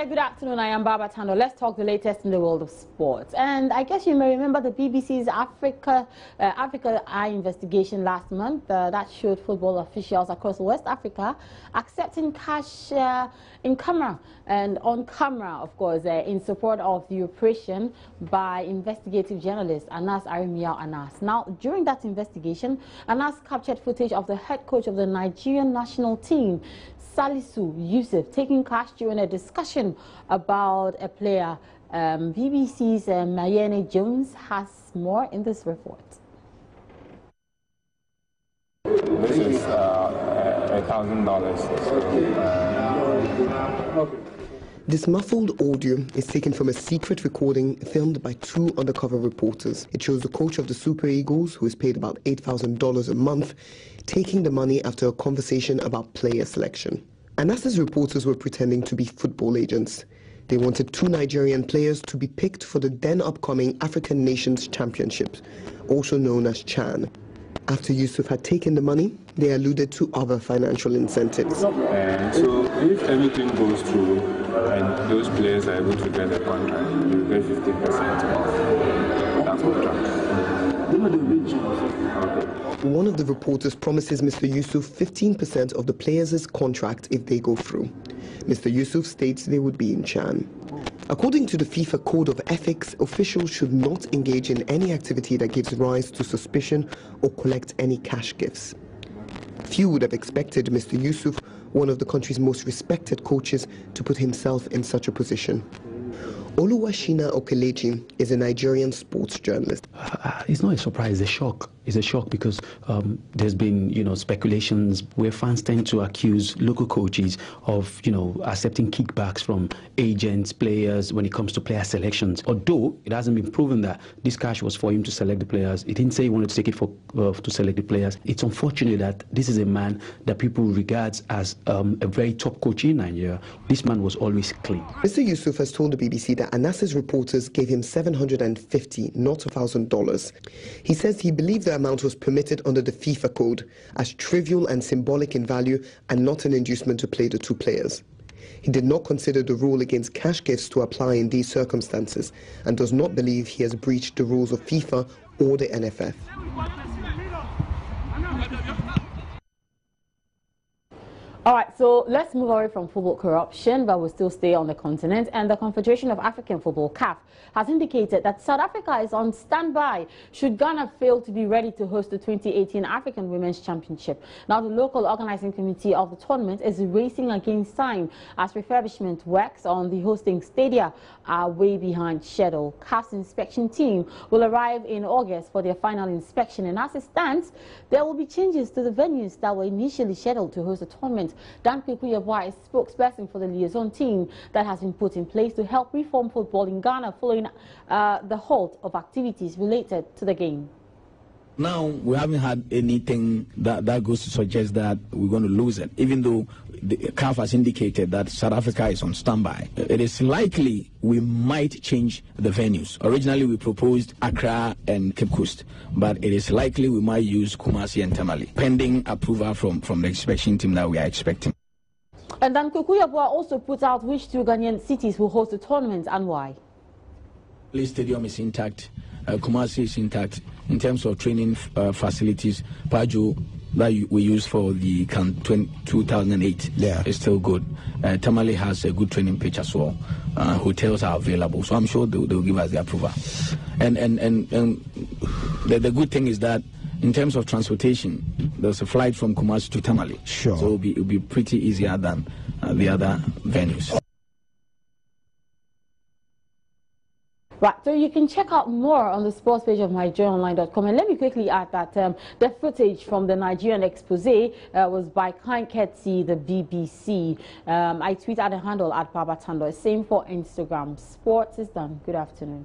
there, good afternoon. I am Baba Tando. Let's talk the latest in the world of sports. And I guess you may remember the BBC's Africa Eye investigation last month that showed football officials across West Africa accepting cash in camera and on camera, of course, in support of the operation by investigative journalist Anas Arimiyao Anas. Now, during that investigation, Anas captured footage of the head coach of the Nigerian national team, Salisu Yusuf, taking cash during a discussion about a player. BBC's Mayene Jones has more in this report. This is $1,000. This muffled audio is taken from a secret recording filmed by two undercover reporters. It shows the coach of the Super Eagles, who is paid about $8,000 a month, taking the money after a conversation about player selection. Anas's reporters were pretending to be football agents. They wanted two Nigerian players to be picked for the then upcoming African Nations Championships, also known as CHAN. After Yusuf had taken the money, they alluded to other financial incentives. So if everything goes through and those players are able to get a contract, you get 50% off that contract. One of the reporters promises Mr. Yusuf 15% of the players' contract if they go through. Mr. Yusuf states they would be in CHAN. According to the FIFA Code of Ethics, officials should not engage in any activity that gives rise to suspicion or collect any cash gifts. Few would have expected Mr. Yusuf, one of the country's most respected coaches, to put himself in such a position. Oluwashina Okelechi is a Nigerian sports journalist. It's not a surprise, it's a shock. It's a shock because there's been, speculations where fans tend to accuse local coaches of, accepting kickbacks from agents, players when it comes to player selections. Although it hasn't been proven that this cash was for him to select the players. He didn't say he wanted to take it to select the players. It's unfortunate that this is a man that people regard as a very top coach in Nigeria. This man was always clean. Mr. Yusuf has told the BBC that Anas's reporters gave him $750, not $1,000. He says he believed the amount was permitted under the FIFA code as trivial and symbolic in value and not an inducement to play the two players. He did not consider the rule against cash gifts to apply in these circumstances and does not believe he has breached the rules of FIFA or the NFF. All right, so let's move away from football corruption, but we'll still stay on the continent. And the Confederation of African Football, CAF, has indicated that South Africa is on standby should Ghana fail to be ready to host the 2018 African Women's Championship. Now, the local organizing committee of the tournament is racing against time as refurbishment works on the hosting stadia are way behind schedule. CAF's inspection team will arrive in August for their final inspection, and as it stands, there will be changes to the venues that were initially scheduled to host the tournament. Dan Kuyabwa is spokesperson for the liaison team that has been put in place to help reform football in Ghana following the halt of activities related to the game. Now, we haven't had anything that goes to suggest that we're going to lose it, even though the CAF has indicated that South Africa is on standby. It is likely we might change the venues. Originally, we proposed Accra and Cape Coast, but it is likely we might use Kumasi and Tamale, pending approval from the inspection team that we are expecting. And then Kuyabwa also put out which two Ghanaian cities will host the tournament and why. The stadium is intact. Kumasi is intact. In terms of training facilities, Pajo that we used for the 2008 is still good. Tamale has a good training pitch as well. Hotels are available, so I'm sure they'll give us the approval. And the good thing is that in terms of transportation, there's a flight from Kumasi to Tamale. Sure. So it'll be pretty easier than the other venues. Right, so you can check out more on the sports page of NigerianOnline.com. And let me quickly add that the footage from the Nigerian expose was by Kind Ketsi, the BBC. I tweet at the handle at Babatando. Same for Instagram. Sports is done. Good afternoon.